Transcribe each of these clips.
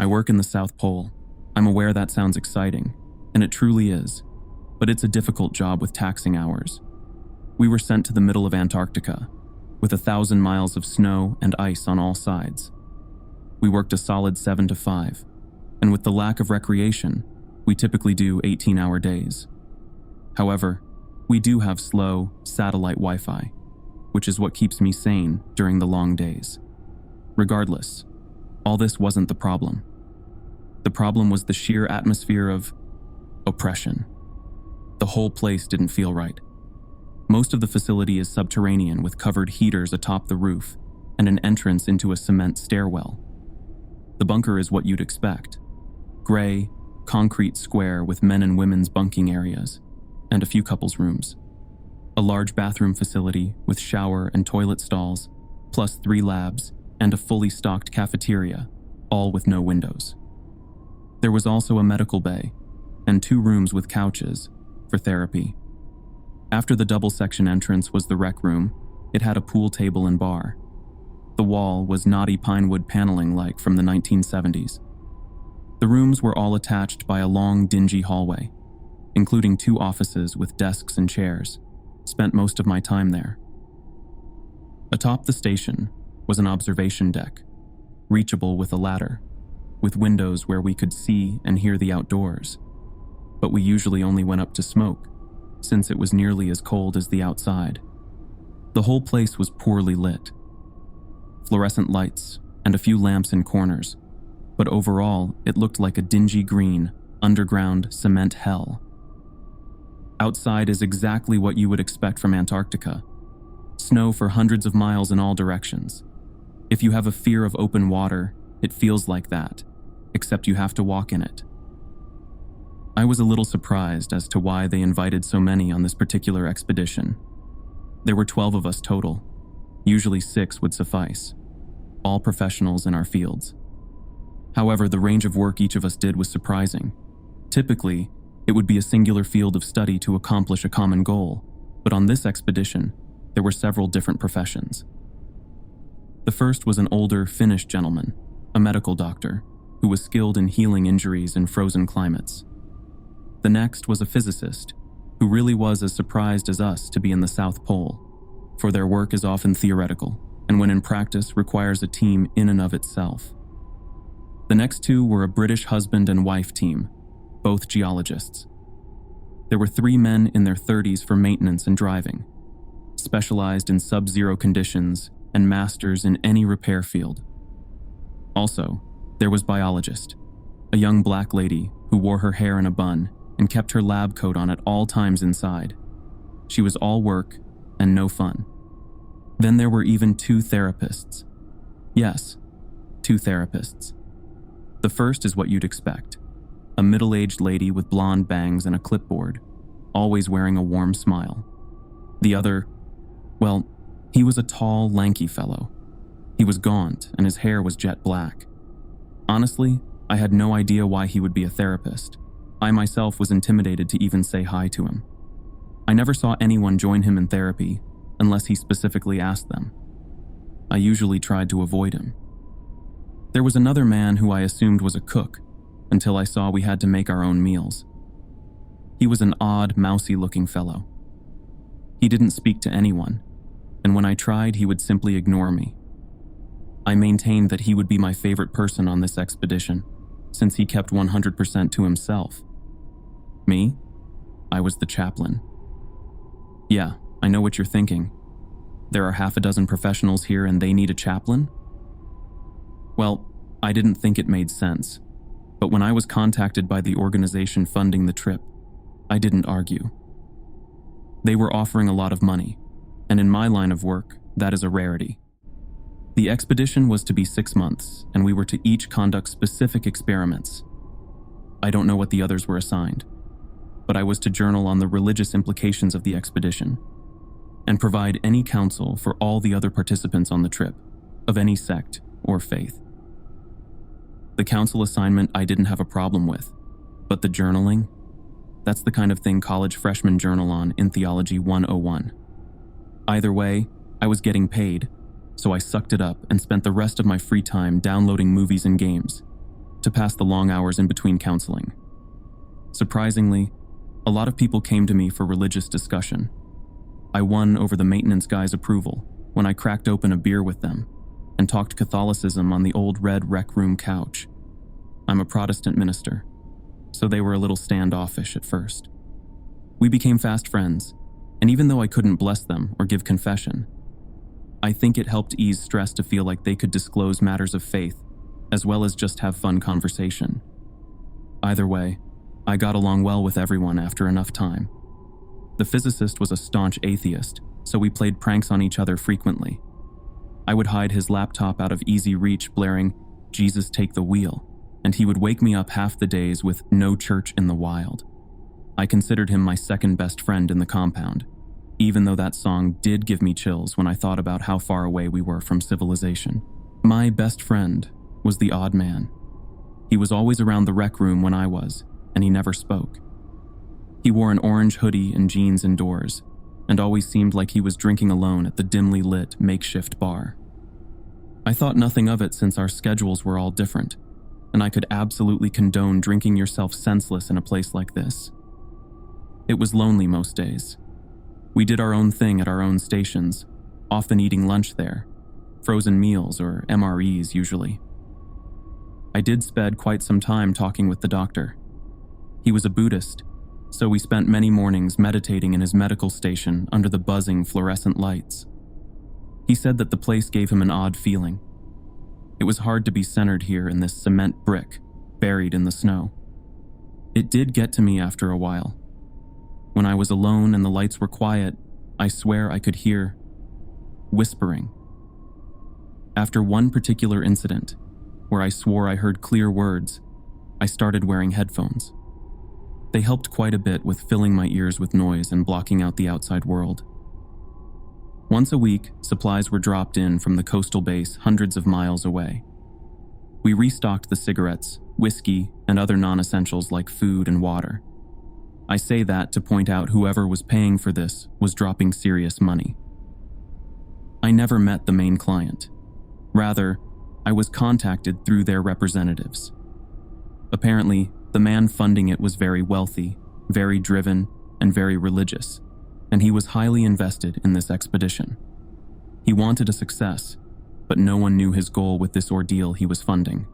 work in the South Pole. I'm aware that sounds exciting, and it truly is, but it's a difficult job with taxing hours. We were sent to the middle of Antarctica, with 1,000 miles of snow and ice on all sides. We worked a solid 7 to 5, and with the lack of recreation, we typically do 18-hour days. However, we do have slow, satellite Wi-Fi, which is what keeps me sane during the long days. Regardless, all this wasn't the problem. The problem was the sheer atmosphere of oppression. The whole place didn't feel right. Most of the facility is subterranean with covered heaters atop the roof and an entrance into a cement stairwell. The bunker is what you'd expect. Gray, concrete square with men and women's bunking areas, and a few couples' rooms. A large bathroom facility with shower and toilet stalls, plus 3 labs and a fully stocked cafeteria, all with no windows. There was also a medical bay and 2 rooms with couches for therapy. After the double section entrance was the rec room. It had a pool table and bar. The wall was knotty pinewood paneling like from the 1970s. The rooms were all attached by a long, dingy hallway, including 2 offices with desks and chairs. Spent most of my time there. Atop the station was an observation deck, reachable with a ladder, with windows where we could see and hear the outdoors. But we usually only went up to smoke, since it was nearly as cold as the outside. The whole place was poorly lit. Fluorescent lights and a few lamps in corners, but overall it looked like a dingy green, underground cement hell. Outside is exactly what you would expect from Antarctica. Snow for hundreds of miles in all directions. If you have a fear of open water, it feels like that, except you have to walk in it. I was a little surprised as to why they invited so many on this particular expedition. There were 12 of us total. Usually 6 would suffice, all professionals in our fields. However, the range of work each of us did was surprising. Typically, it would be a singular field of study to accomplish a common goal, but on this expedition, there were several different professions. The first was an older Finnish gentleman, a medical doctor, who was skilled in healing injuries in frozen climates. The next was a physicist, who really was as surprised as us to be in the South Pole, for their work is often theoretical, and when in practice requires a team in and of itself. The next 2 were a British husband and wife team, both geologists. There were 3 men in their 30s for maintenance and driving, specialized in sub-zero conditions and masters in any repair field. Also, there was biologist, a young black lady who wore her hair in a bun and kept her lab coat on at all times inside. She was all work and no fun. Then there were even 2 therapists. Yes, 2 therapists. The first is what you'd expect. A middle-aged lady with blonde bangs and a clipboard, always wearing a warm smile. The other, well, he was a tall, lanky fellow. He was gaunt and his hair was jet black. Honestly, I had no idea why he would be a therapist. I myself was intimidated to even say hi to him. I never saw anyone join him in therapy unless he specifically asked them. I usually tried to avoid him. There was another man who I assumed was a cook until I saw we had to make our own meals. He was an odd, mousy-looking fellow. He didn't speak to anyone, and when I tried, he would simply ignore me. I maintained that he would be my favorite person on this expedition, since he kept 100% to himself. Me? I was the chaplain. Yeah, I know what you're thinking. There are half a dozen professionals here and they need a chaplain? Well, I didn't think it made sense, but when I was contacted by the organization funding the trip, I didn't argue. They were offering a lot of money, and in my line of work, that is a rarity. The expedition was to be 6 months, and we were to each conduct specific experiments. I don't know what the others were assigned, but I was to journal on the religious implications of the expedition and provide any counsel for all the other participants on the trip, of any sect or faith. The counsel assignment I didn't have a problem with, but the journaling? That's the kind of thing college freshmen journal on in Theology 101. Either way, I was getting paid, so I sucked it up and spent the rest of my free time downloading movies and games, to pass the long hours in between counseling. Surprisingly, a lot of people came to me for religious discussion. I won over the maintenance guy's approval when I cracked open a beer with them and talked Catholicism on the old red rec room couch. I'm a Protestant minister, so they were a little standoffish at first. We became fast friends, and even though I couldn't bless them or give confession, I think it helped ease stress to feel like they could disclose matters of faith as well as just have fun conversation. Either way, I got along well with everyone after enough time. The physicist was a staunch atheist, so we played pranks on each other frequently. I would hide his laptop out of easy reach, blaring, "Jesus take the wheel," and he would wake me up half the days with "No Church in the Wild." I considered him my second best friend in the compound, even though that song did give me chills when I thought about how far away we were from civilization. My best friend was the odd man. He was always around the rec room when I was, and he never spoke. He wore an orange hoodie and jeans indoors, and always seemed like he was drinking alone at the dimly lit makeshift bar. I thought nothing of it since our schedules were all different, and I could absolutely condone drinking yourself senseless in a place like this. It was lonely most days. We did our own thing at our own stations, often eating lunch there, frozen meals or MREs usually. I did spend quite some time talking with the doctor. He was a Buddhist, so we spent many mornings meditating in his medical station under the buzzing fluorescent lights. He said that the place gave him an odd feeling. It was hard to be centered here in this cement brick, buried in the snow. It did get to me after a while. When I was alone and the lights were quiet, I swear I could hear whispering. After one particular incident, where I swore I heard clear words, I started wearing headphones. They helped quite a bit with filling my ears with noise and blocking out the outside world. Once a week, supplies were dropped in from the coastal base hundreds of miles away. We restocked the cigarettes, whiskey, and other non-essentials like food and water. I say that to point out whoever was paying for this was dropping serious money. I never met the main client. Rather, I was contacted through their representatives. Apparently, the man funding it was very wealthy, very driven, and very religious, and he was highly invested in this expedition. He wanted a success, but no one knew his goal with this ordeal he was funding.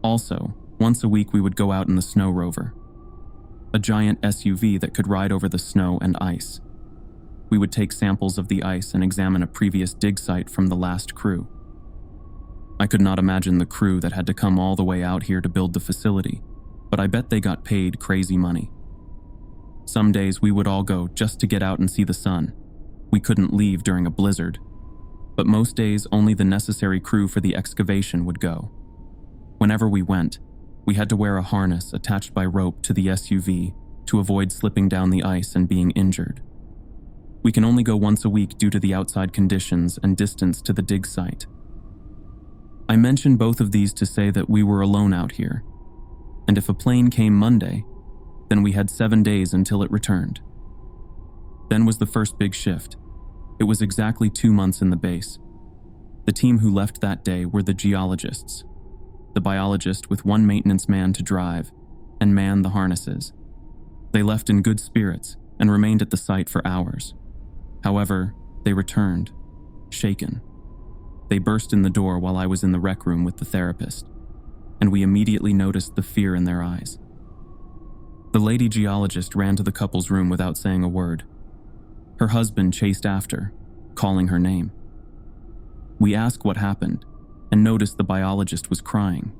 Also, once a week we would go out in the snow rover, a giant SUV that could ride over the snow and ice. We would take samples of the ice and examine a previous dig site from the last crew. I could not imagine the crew that had to come all the way out here to build the facility, but I bet they got paid crazy money. Some days we would all go just to get out and see the sun. We couldn't leave during a blizzard, but most days only the necessary crew for the excavation would go. Whenever we went, we had to wear a harness attached by rope to the SUV to avoid slipping down the ice and being injured. We can only go once a week due to the outside conditions and distance to the dig site. I mention both of these to say that we were alone out here, and if a plane came Monday, then we had 7 days until it returned. Then was the first big shift. It was exactly 2 months in the base. The team who left that day were the geologists, the biologist with one maintenance man to drive and man the harnesses. They left in good spirits and remained at the site for hours. However, they returned, shaken. They burst in the door while I was in the rec room with the therapist, and we immediately noticed the fear in their eyes. The lady geologist ran to the couple's room without saying a word. Her husband chased after, calling her name. We asked what happened, and noticed the biologist was crying.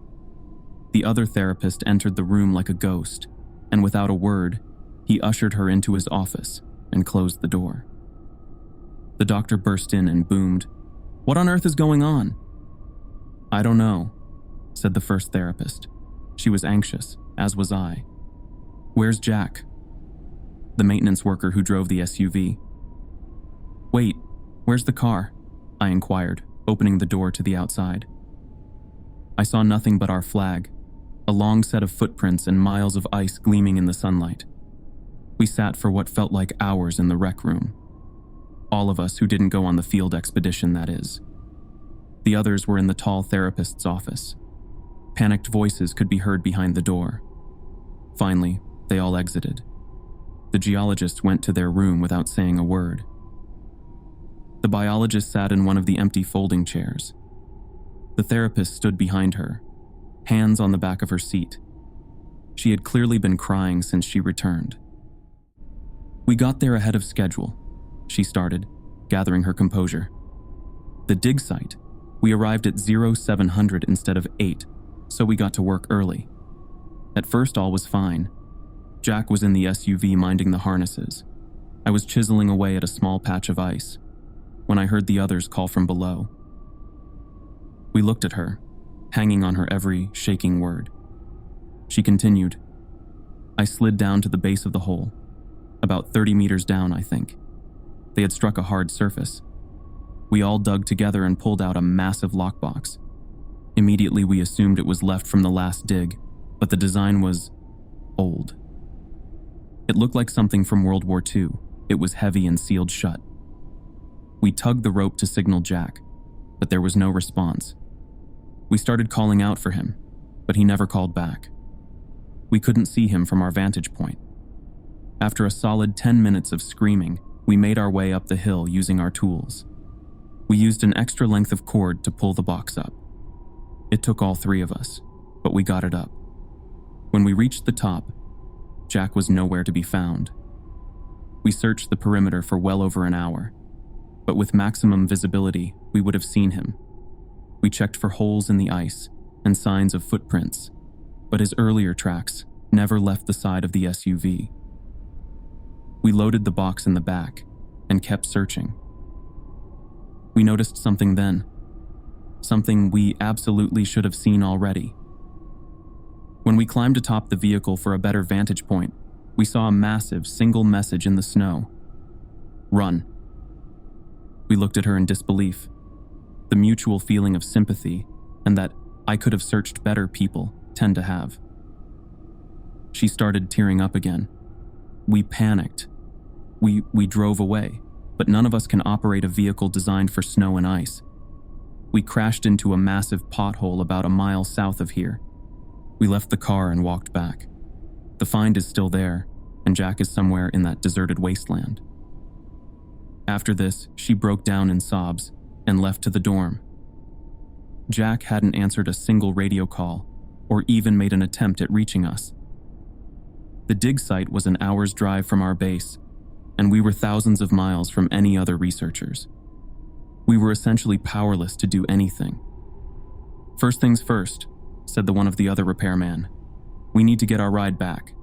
The other therapist entered the room like a ghost, and without a word, he ushered her into his office and closed the door. The doctor burst in and boomed, "What on earth is going on?" "I don't know," said the first therapist. She was anxious, as was I. "Where's Jack?" The maintenance worker who drove the SUV. "Wait, where's the car?" I inquired, opening the door to the outside. I saw nothing but our flag, a long set of footprints and miles of ice gleaming in the sunlight. We sat for what felt like hours in the rec room. All of us who didn't go on the field expedition, that is. The others were in the tall therapist's office. Panicked voices could be heard behind the door. Finally, they all exited. The geologists went to their room without saying a word. The biologist sat in one of the empty folding chairs. The therapist stood behind her, hands on the back of her seat. She had clearly been crying since she returned. "We got there ahead of schedule," she started, gathering her composure. "The dig site, we arrived at 0700 instead of 8, so we got to work early. At first all was fine. Jack was in the SUV minding the harnesses. I was chiseling away at a small patch of ice when I heard the others call from below. We looked at her, hanging on her every shaking word. She continued, "I slid down to the base of the hole, about 30 meters down, I think. They had struck a hard surface. We all dug together and pulled out a massive lockbox. Immediately we assumed it was left from the last dig, but the design was old. It looked like something from World War II. It was heavy and sealed shut. We tugged the rope to signal Jack, but there was no response. We started calling out for him, but he never called back. We couldn't see him from our vantage point. After a solid 10 minutes of screaming, we made our way up the hill using our tools. We used an extra length of cord to pull the box up. It took all three of us, but we got it up. When we reached the top, Jack was nowhere to be found. We searched the perimeter for well over an hour, but with maximum visibility, we would have seen him. We checked for holes in the ice and signs of footprints, but his earlier tracks never left the side of the SUV. We loaded the box in the back and kept searching. We noticed something then, something we absolutely should have seen already. When we climbed atop the vehicle for a better vantage point, we saw a massive single message in the snow. "Run." We looked at her in disbelief. The mutual feeling of sympathy and that I could have searched better people tend to have. She started tearing up again. We panicked. We drove away, but none of us can operate a vehicle designed for snow and ice. We crashed into a massive pothole about a mile south of here. We left the car and walked back. The find is still there, and Jack is somewhere in that deserted wasteland. After this, she broke down in sobs and left to the dorm. Jack hadn't answered a single radio call or even made an attempt at reaching us. The dig site was an hour's drive from our base, and we were thousands of miles from any other researchers. We were essentially powerless to do anything. "First things first," said one of the other repairman. "We need to get our ride back."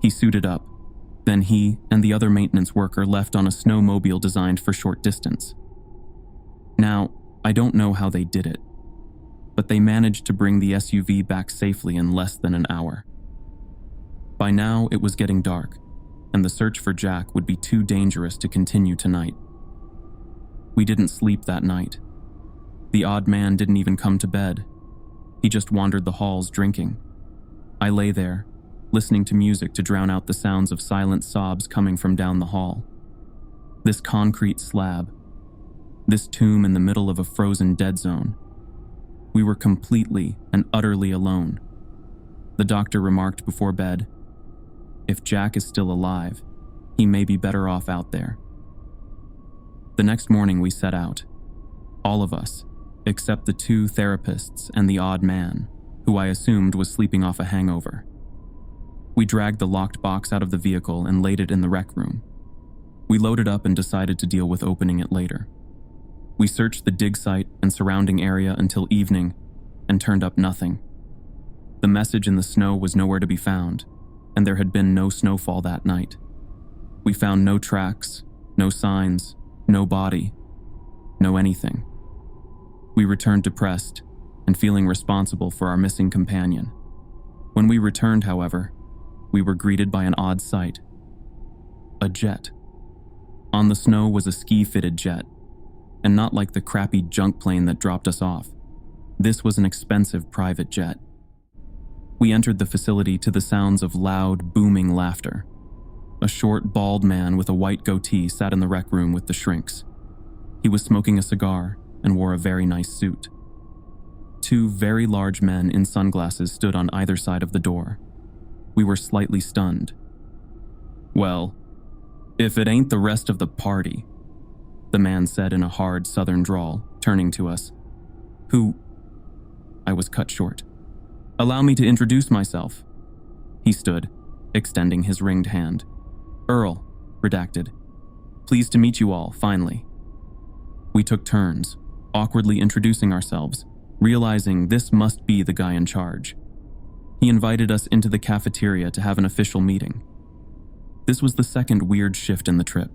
He suited up. Then he and the other maintenance worker left on a snowmobile designed for short distance. Now, I don't know how they did it, but they managed to bring the SUV back safely in less than an hour. By now, it was getting dark, and the search for Jack would be too dangerous to continue tonight. We didn't sleep that night. The odd man didn't even come to bed. He just wandered the halls drinking. I lay there, listening to music to drown out the sounds of silent sobs coming from down the hall. This concrete slab, this tomb in the middle of a frozen dead zone. We were completely and utterly alone. The doctor remarked before bed, "If Jack is still alive, he may be better off out there." The next morning we set out. All of us, except the two therapists and the odd man, who I assumed was sleeping off a hangover. We dragged the locked box out of the vehicle and laid it in the rec room. We loaded up and decided to deal with opening it later. We searched the dig site and surrounding area until evening and turned up nothing. The message in the snow was nowhere to be found, and there had been no snowfall that night. We found no tracks, no signs, no body, no anything. We returned depressed and feeling responsible for our missing companion. When we returned, however, we were greeted by an odd sight. A jet. On the snow was a ski-fitted jet, and not like the crappy junk plane that dropped us off. This was an expensive private jet. We entered the facility to the sounds of loud, booming laughter. A short, bald man with a white goatee sat in the rec room with the shrinks. He was smoking a cigar and wore a very nice suit. Two very large men in sunglasses stood on either side of the door. We were slightly stunned. "Well, if it ain't the rest of the party," the man said in a hard southern drawl, turning to us. "Who?" I was cut short. "Allow me to introduce myself." He stood, extending his ringed hand. "Earl, redacted. Pleased to meet you all, finally." We took turns, awkwardly introducing ourselves, realizing this must be the guy in charge. He invited us into the cafeteria to have an official meeting. This was the second weird shift in the trip.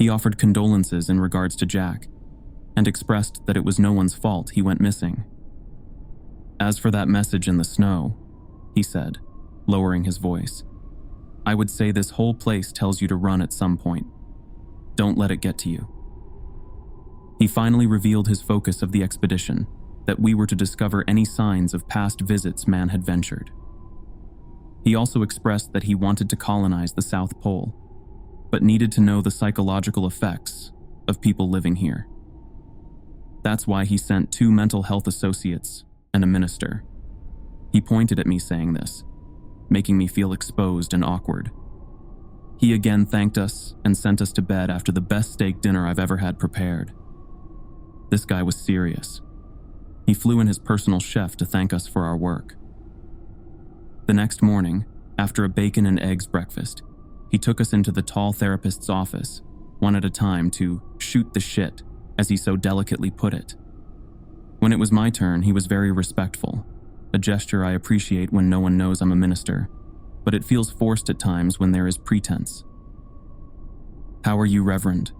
He offered condolences in regards to Jack, and expressed that it was no one's fault he went missing. "As for that message in the snow," he said, lowering his voice, "I would say this whole place tells you to run at some point. Don't let it get to you." He finally revealed his focus of the expedition, that we were to discover any signs of past visits man had ventured. He also expressed that he wanted to colonize the South Pole, but needed to know the psychological effects of people living here. That's why he sent 2 mental health associates and a minister. He pointed at me saying this, making me feel exposed and awkward. He again thanked us and sent us to bed after the best steak dinner I've ever had prepared. This guy was serious. He flew in his personal chef to thank us for our work. The next morning, after a bacon and eggs breakfast, he took us into the tall therapist's office, one at a time, to shoot the shit, as he so delicately put it. When it was my turn, he was very respectful, a gesture I appreciate when no one knows I'm a minister, but it feels forced at times when there is pretense. "How are you, Reverend?"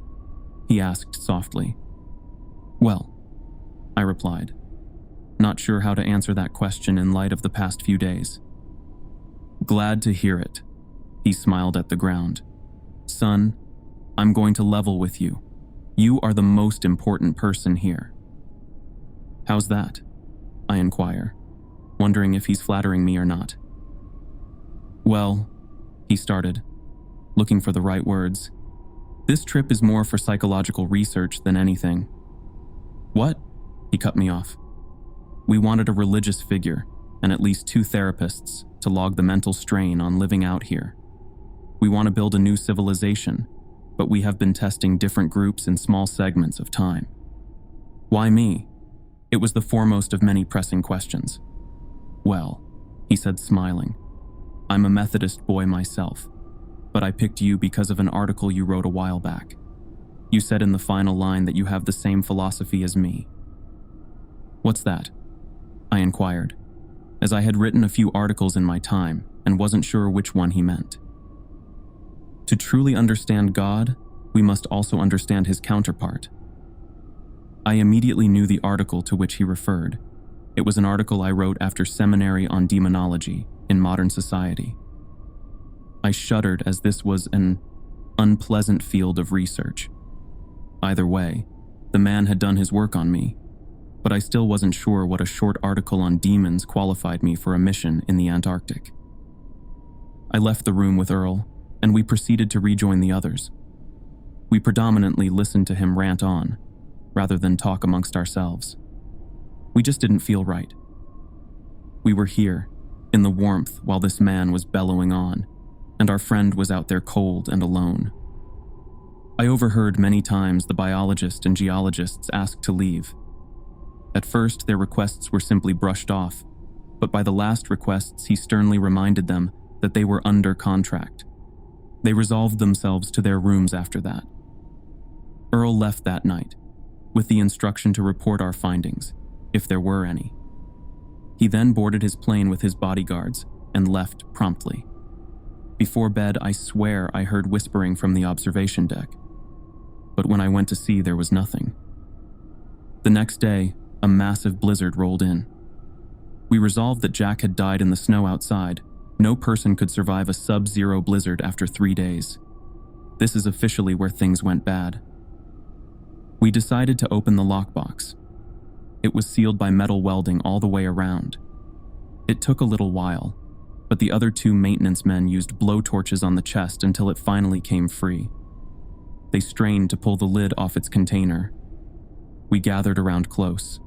he asked softly. "Well," I replied, not sure how to answer that question in light of the past few days. "Glad to hear it," he smiled at the ground. "Son, I'm going to level with you. You are the most important person here." "How's that?" I inquire, wondering if he's flattering me or not. "Well," he started, looking for the right words, "this trip is more for psychological research than anything." "What?" He cut me off. "We wanted a religious figure and at least 2 therapists to log the mental strain on living out here. We want to build a new civilization, but we have been testing different groups in small segments of time." "Why me?" It was the foremost of many pressing questions. "Well," he said, smiling, "I'm a Methodist boy myself, but I picked you because of an article you wrote a while back. You said in the final line that you have the same philosophy as me." "What's that?" I inquired, as I had written a few articles in my time and wasn't sure which one he meant. "To truly understand God, we must also understand his counterpart." I immediately knew the article to which he referred. It was an article I wrote after seminary on demonology in modern society. I shuddered as this was an unpleasant field of research. Either way, the man had done his work on me, but I still wasn't sure what a short article on demons qualified me for a mission in the Antarctic. I left the room with Earl, and we proceeded to rejoin the others. We predominantly listened to him rant on, rather than talk amongst ourselves. We just didn't feel right. We were here, in the warmth, while this man was bellowing on, and our friend was out there cold and alone. I overheard many times the biologists and geologists ask to leave. At first, their requests were simply brushed off, but by the last requests, he sternly reminded them that they were under contract. They resolved themselves to their rooms after that. Earl left that night, with the instruction to report our findings, if there were any. He then boarded his plane with his bodyguards and left promptly. Before bed, I swear I heard whispering from the observation deck, but when I went to see, there was nothing. The next day, a massive blizzard rolled in. We resolved that Jack had died in the snow outside. No person could survive a sub-zero blizzard after 3 days. This is officially where things went bad. We decided to open the lockbox. It was sealed by metal welding all the way around. It took a little while, but the other 2 maintenance men used blowtorches on the chest until it finally came free. They strained to pull the lid off its container. We gathered around close.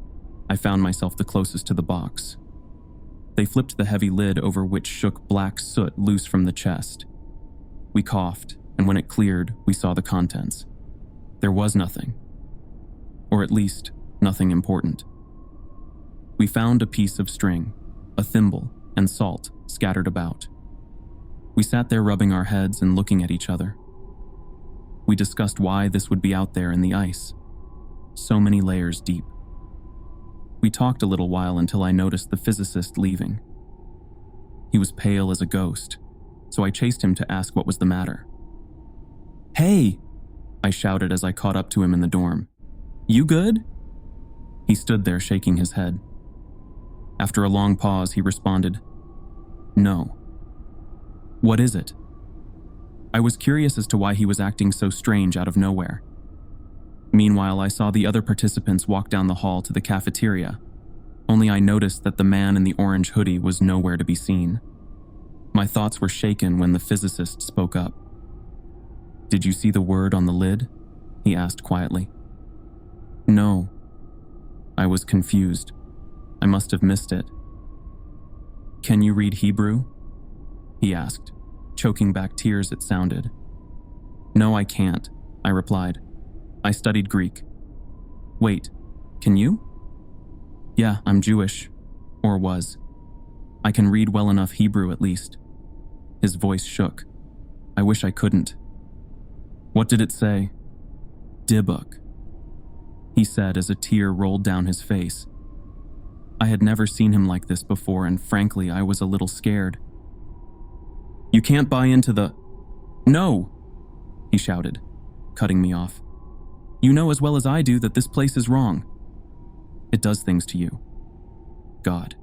I found myself the closest to the box. They flipped the heavy lid over which shook black soot loose from the chest. We coughed, and when it cleared, we saw the contents. There was nothing. Or at least, nothing important. We found a piece of string, a thimble, and salt scattered about. We sat there rubbing our heads and looking at each other. We discussed why this would be out there in the ice, so many layers deep. We talked a little while until I noticed the physicist leaving. He was pale as a ghost, so I chased him to ask what was the matter. "Hey!" I shouted as I caught up to him in the dorm. "You good?" He stood there shaking his head. After a long pause, he responded, "No." "What is it?" I was curious as to why he was acting so strange out of nowhere. Meanwhile, I saw the other participants walk down the hall to the cafeteria, only I noticed that the man in the orange hoodie was nowhere to be seen. My thoughts were shaken when the physicist spoke up. "Did you see the word on the lid?" he asked quietly. "No." I was confused. I must have missed it. "Can you read Hebrew?" he asked, choking back tears it sounded. "No, I can't," I replied. "I studied Greek." "Wait, can you?" "Yeah, I'm Jewish. Or was. I can read well enough Hebrew at least." His voice shook. I wish I couldn't. "What did it say?" "Dibbuk," he said as a tear rolled down his face. I had never seen him like this before, and frankly, I was a little scared. "You can't buy into the—" "No!" he shouted, cutting me off. "You know as well as I do that this place is wrong. It does things to you." God,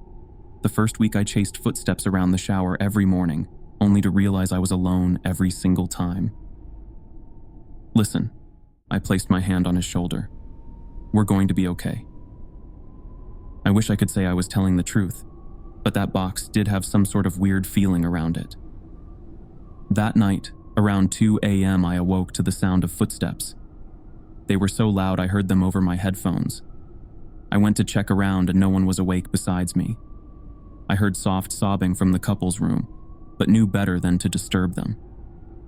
the first week I chased footsteps around the shower every morning, only to realize I was alone every single time. "Listen," I placed my hand on his shoulder. "We're going to be okay." I wish I could say I was telling the truth, but that box did have some sort of weird feeling around it. That night, around 2 a.m., I awoke to the sound of footsteps. They were so loud I heard them over my headphones. I went to check around and no one was awake besides me. I heard soft sobbing from the couple's room, but knew better than to disturb them.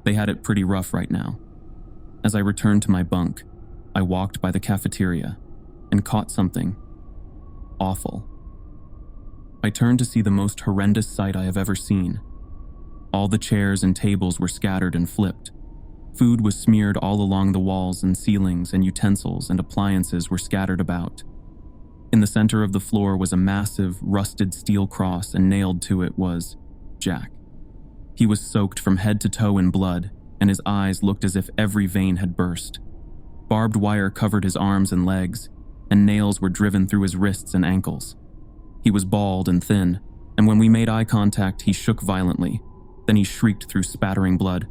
They had it pretty rough right now. As I returned to my bunk, I walked by the cafeteria and caught something awful. I turned to see the most horrendous sight I have ever seen. All the chairs and tables were scattered and flipped. Food was smeared all along the walls and ceilings, and utensils and appliances were scattered about. In the center of the floor was a massive, rusted steel cross, and nailed to it was Jack. He was soaked from head to toe in blood, and his eyes looked as if every vein had burst. Barbed wire covered his arms and legs, and nails were driven through his wrists and ankles. He was bald and thin, and when we made eye contact, he shook violently. Then he shrieked through spattering blood,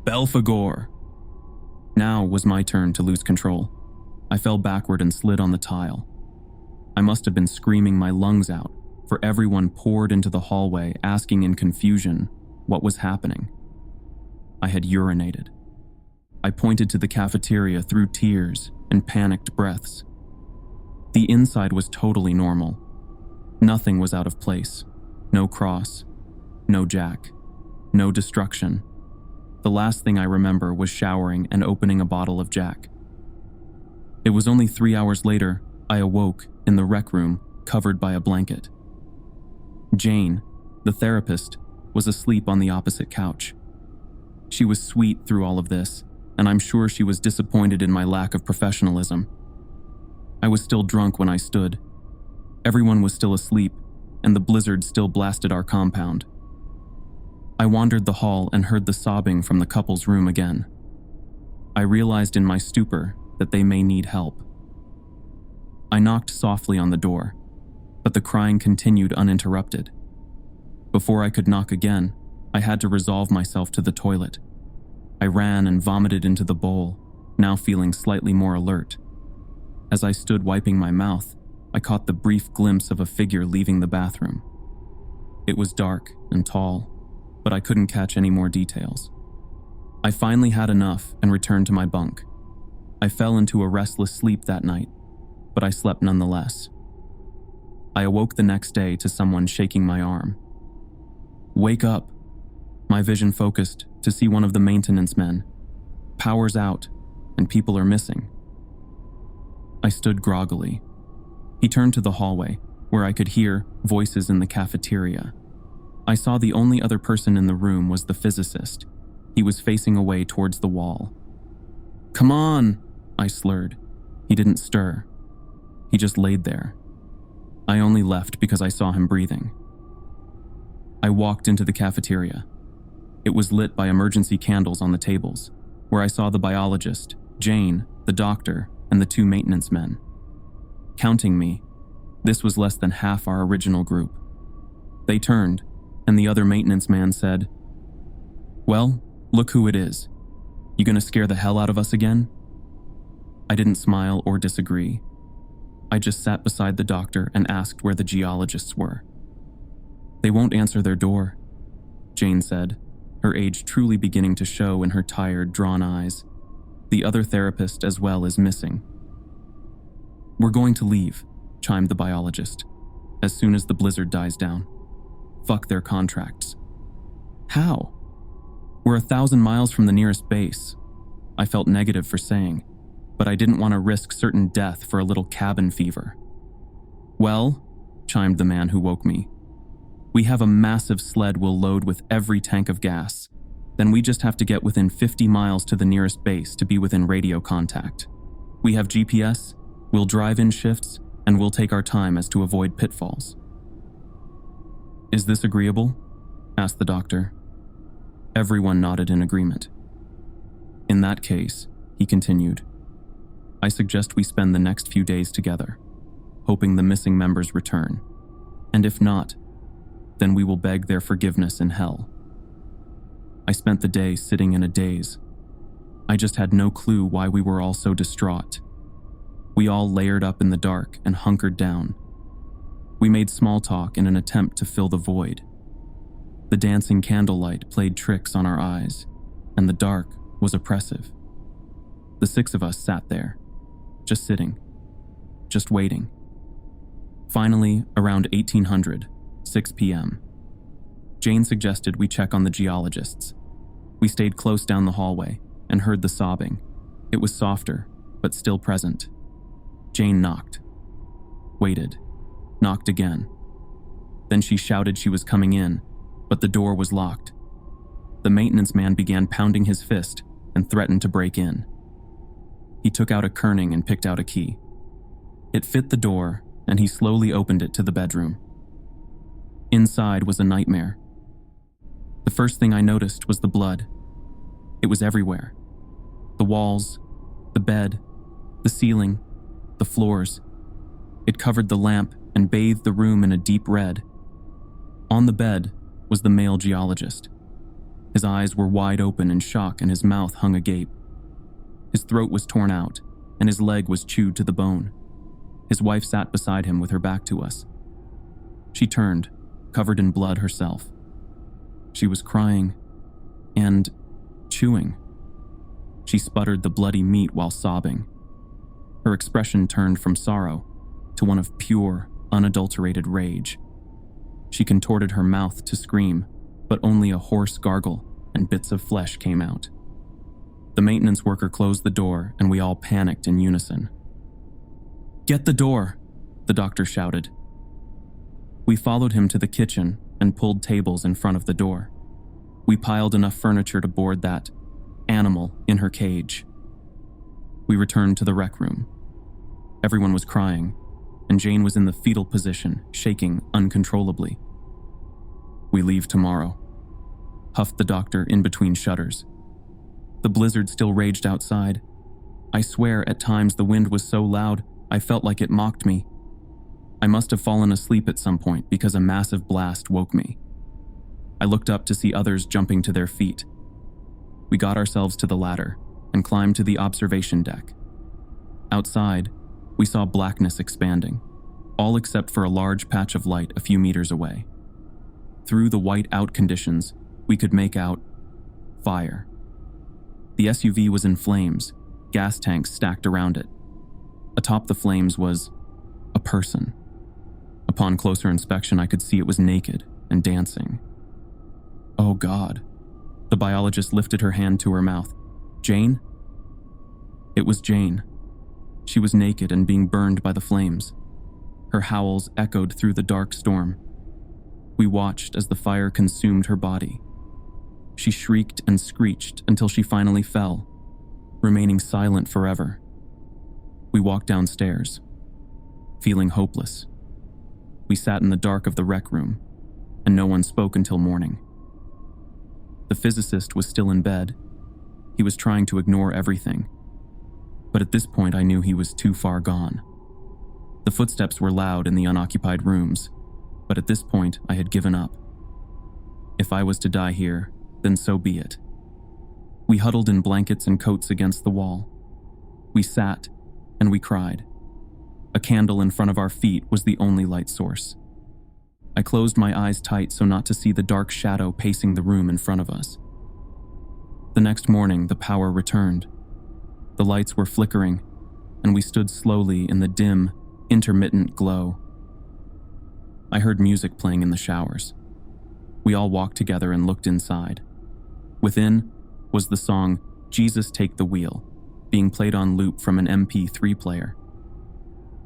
"Belphegor!" Now was my turn to lose control. I fell backward and slid on the tile. I must have been screaming my lungs out, for everyone poured into the hallway, asking in confusion what was happening. I had urinated. I pointed to the cafeteria through tears and panicked breaths. The inside was totally normal. Nothing was out of place. No cross. No Jack. No destruction. The last thing I remember was showering and opening a bottle of Jack. It was only 3 hours later I awoke in the rec room, covered by a blanket. Jane, the therapist, was asleep on the opposite couch. She was sweet through all of this, and I'm sure she was disappointed in my lack of professionalism. I was still drunk when I stood. Everyone was still asleep, and the blizzard still blasted our compound. I wandered the hall and heard the sobbing from the couple's room again. I realized in my stupor that they may need help. I knocked softly on the door, but the crying continued uninterrupted. Before I could knock again, I had to resolve myself to the toilet. I ran and vomited into the bowl, now feeling slightly more alert. As I stood wiping my mouth, I caught the brief glimpse of a figure leaving the bathroom. It was dark and tall, but I couldn't catch any more details. I finally had enough and returned to my bunk. I fell into a restless sleep that night, but I slept nonetheless. I awoke the next day to someone shaking my arm. "Wake up." My vision focused to see one of the maintenance men. "Power's out, and people are missing." I stood groggily. He turned to the hallway, where I could hear voices in the cafeteria. I saw the only other person in the room was the physicist. He was facing away towards the wall. "Come on," I slurred. He didn't stir. He just laid there. I only left because I saw him breathing. I walked into the cafeteria. It was lit by emergency candles on the tables, where I saw the biologist, Jane, the doctor, and the 2 maintenance men. Counting me, this was less than half our original group. They turned, and the other maintenance man said, "Well, look who it is. You gonna scare the hell out of us again?" I didn't smile or disagree. I just sat beside the doctor and asked where the geologists were. "They won't answer their door," Jane said, her age truly beginning to show in her tired, drawn eyes. The other therapist as well is missing. "We're going to leave," chimed the biologist, "as soon as the blizzard dies down. Fuck their contracts." "How?" "We're 1,000 miles from the nearest base." I felt negative for saying, but I didn't want to risk certain death for a little cabin fever. "Well," chimed the man who woke me, "we have a massive sled we'll load with every tank of gas. Then we just have to get within 50 miles to the nearest base to be within radio contact. We have GPS, we'll drive in shifts, and we'll take our time as to avoid pitfalls." "Is this agreeable?" asked the doctor. Everyone nodded in agreement. "In that case," he continued, "I suggest we spend the next few days together, hoping the missing members return. And if not, then we will beg their forgiveness in hell." I spent the day sitting in a daze. I just had no clue why we were all so distraught. We all layered up in the dark and hunkered down. We made small talk in an attempt to fill the void. The dancing candlelight played tricks on our eyes, and the dark was oppressive. The 6 of us sat there, just sitting, just waiting. Finally, around 1800, 6 p.m., Jane suggested we check on the geologists. We stayed close down the hallway and heard the sobbing. It was softer, but still present. Jane knocked, waited, knocked again. Then she shouted she was coming in, but the door was locked. The maintenance man began pounding his fist and threatened to break in. He took out a kerning and picked out a key. It fit the door, and he slowly opened it to the bedroom. Inside was a nightmare. The first thing I noticed was the blood. It was everywhere. The walls, the bed, the ceiling, the floors. It covered the lamp and bathed the room in a deep red. On the bed was the male geologist. His eyes were wide open in shock and his mouth hung agape. His throat was torn out and his leg was chewed to the bone. His wife sat beside him with her back to us. She turned, covered in blood herself. She was crying and chewing. She sputtered the bloody meat while sobbing. Her expression turned from sorrow to one of pure, unadulterated rage. She contorted her mouth to scream, but only a hoarse gargle and bits of flesh came out. The maintenance worker closed the door and we all panicked in unison. "Get the door," the doctor shouted. We followed him to the kitchen and pulled tables in front of the door. We piled enough furniture to board that animal in her cage. We returned to the rec room. Everyone was crying, and Jane was in the fetal position, shaking uncontrollably. "We leave tomorrow," huffed the doctor in between shudders. The blizzard still raged outside. I swear at times the wind was so loud I felt like it mocked me. I must have fallen asleep at some point because a massive blast woke me. I looked up to see others jumping to their feet. We got ourselves to the ladder and climbed to the observation deck. Outside, we saw blackness expanding, all except for a large patch of light a few meters away. Through the white-out conditions, we could make out fire. The SUV was in flames, gas tanks stacked around it. Atop the flames was a person. A Upon closer inspection, I could see it was naked and dancing. Oh God. The biologist lifted her hand to her mouth. Jane? It was Jane. She was naked and being burned by the flames. Her howls echoed through the dark storm. We watched as the fire consumed her body. She shrieked and screeched until she finally fell, remaining silent forever. We walked downstairs, feeling hopeless. We sat in the dark of the rec room, and no one spoke until morning. The physicist was still in bed. He was trying to ignore everything. But at this point, I knew he was too far gone. The footsteps were loud in the unoccupied rooms, but at this point, I had given up. If I was to die here, then so be it. We huddled in blankets and coats against the wall. We sat, and we cried. A candle in front of our feet was the only light source. I closed my eyes tight so not to see the dark shadow pacing the room in front of us. The next morning, the power returned. The lights were flickering, and we stood slowly in the dim, intermittent glow. I heard music playing in the showers. We all walked together and looked inside. Within was the song "Jesus Take the Wheel," being played on loop from an MP3 player.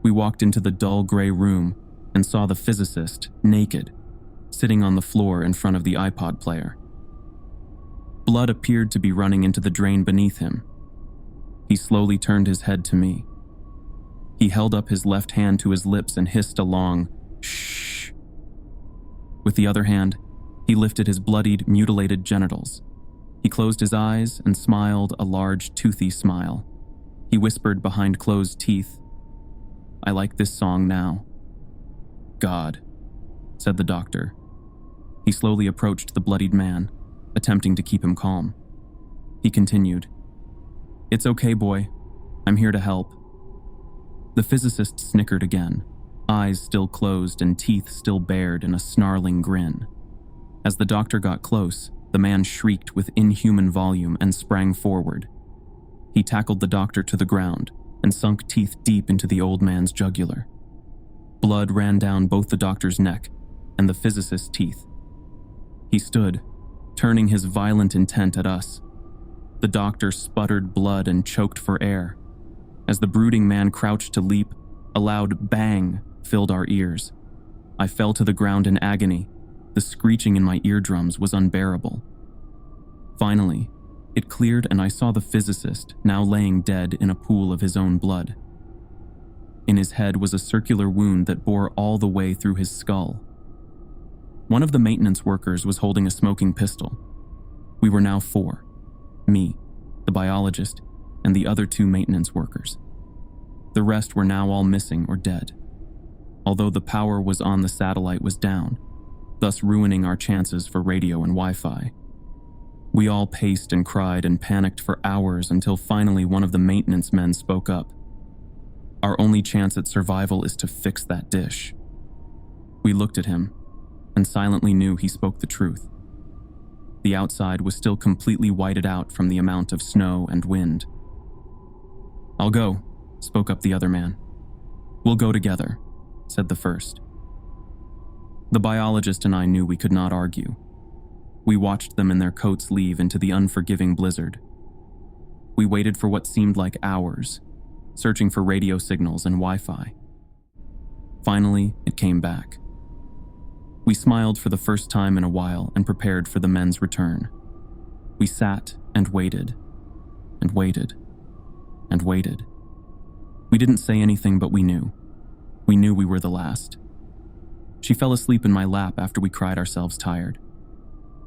We walked into the dull gray room and saw the physicist, naked, sitting on the floor in front of the iPod player. Blood appeared to be running into the drain beneath him. He slowly turned his head to me. He held up his left hand to his lips and hissed a long, "Shh." With the other hand, he lifted his bloodied, mutilated genitals. He closed his eyes and smiled a large, toothy smile. He whispered behind closed teeth, "I like this song now." "God," said the doctor. He slowly approached the bloodied man, attempting to keep him calm. He continued, "It's okay, boy. I'm here to help." The physicist snickered again, eyes still closed and teeth still bared in a snarling grin. As the doctor got close, the man shrieked with inhuman volume and sprang forward. He tackled the doctor to the ground and sunk teeth deep into the old man's jugular. Blood ran down both the doctor's neck and the physicist's teeth. He stood, turning his violent intent at us. The doctor sputtered blood and choked for air. As the brooding man crouched to leap, a loud bang filled our ears. I fell to the ground in agony. The screeching in my eardrums was unbearable. Finally, it cleared and I saw the physicist now laying dead in a pool of his own blood. In his head was a circular wound that bore all the way through his skull. One of the maintenance workers was holding a smoking pistol. We were now 4. Me, the biologist, and the other 2 maintenance workers. The rest were now all missing or dead. Although the power was on, the satellite was down, thus ruining our chances for radio and Wi-Fi. We all paced and cried and panicked for hours until finally one of the maintenance men spoke up. "Our only chance at survival is to fix that dish." We looked at him and silently knew he spoke the truth. The outside was still completely whited out from the amount of snow and wind. "I'll go," spoke up the other man. "We'll go together," said the first. The biologist and I knew we could not argue. We watched them in their coats leave into the unforgiving blizzard. We waited for what seemed like hours, searching for radio signals and Wi-Fi. Finally, it came back. We smiled for the first time in a while and prepared for the men's return. We sat and waited, and waited, and waited. We didn't say anything, but we knew. We knew we were the last. She fell asleep in my lap after we cried ourselves tired.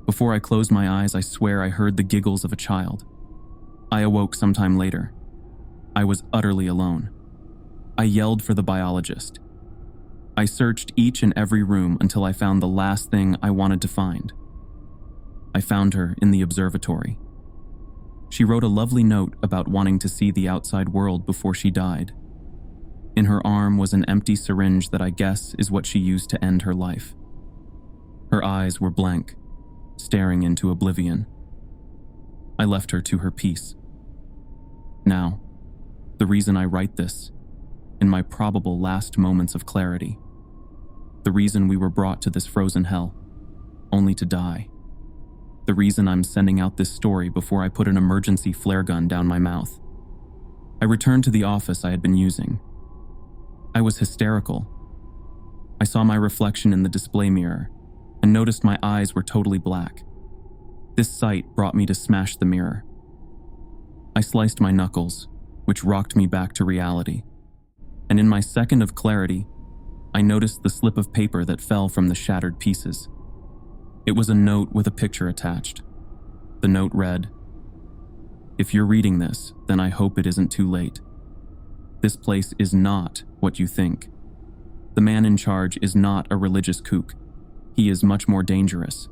Before I closed my eyes, I swear I heard the giggles of a child. I awoke sometime later. I was utterly alone. I yelled for the biologist. I searched each and every room until I found the last thing I wanted to find. I found her in the observatory. She wrote a lovely note about wanting to see the outside world before she died. In her arm was an empty syringe that I guess is what she used to end her life. Her eyes were blank, staring into oblivion. I left her to her peace. Now, the reason I write this, in my probable last moments of clarity. The reason we were brought to this frozen hell, only to die. The reason I'm sending out this story before I put an emergency flare gun down my mouth. I returned to the office I had been using. I was hysterical. I saw my reflection in the display mirror and noticed my eyes were totally black. This sight brought me to smash the mirror. I sliced my knuckles, which rocked me back to reality. And in my second of clarity, I noticed the slip of paper that fell from the shattered pieces. It was a note with a picture attached. The note read, "If you're reading this, then I hope it isn't too late. This place is not what you think. The man in charge is not a religious kook. He is much more dangerous.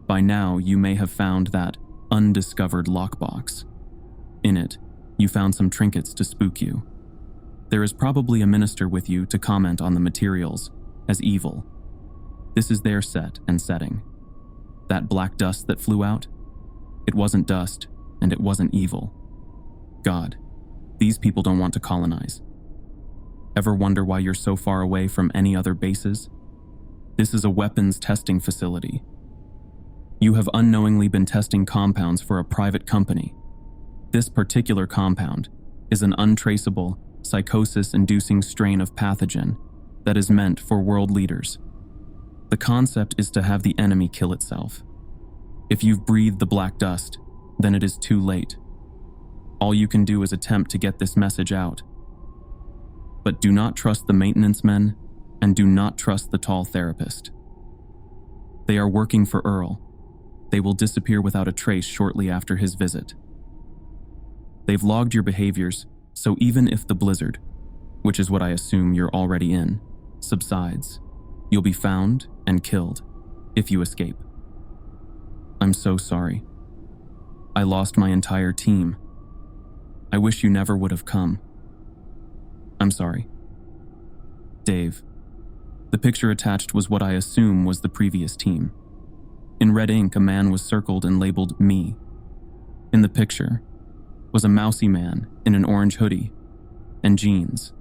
By now, you may have found that undiscovered lockbox. In it, you found some trinkets to spook you. There is probably a minister with you to comment on the materials as evil. This is their set and setting. That black dust that flew out? It wasn't dust, and it wasn't evil. God, these people don't want to colonize. Ever wonder why you're so far away from any other bases? This is a weapons testing facility. You have unknowingly been testing compounds for a private company. This particular compound is an untraceable, psychosis-inducing strain of pathogen that is meant for world leaders. The concept is to have the enemy kill itself. If you've breathed the black dust, then it is too late. All you can do is attempt to get this message out. But do not trust the maintenance men, and do not trust the tall therapist. They are working for Earl. They will disappear without a trace shortly after his visit. They've logged your behaviors, so even if the blizzard, which is what I assume you're already in, subsides, you'll be found and killed if you escape. I'm so sorry. I lost my entire team. I wish you never would have come. I'm sorry. Dave. The picture attached was what I assume was the previous team. In red ink, a man was circled and labeled me. In the picture was a mousy man in an orange hoodie and jeans.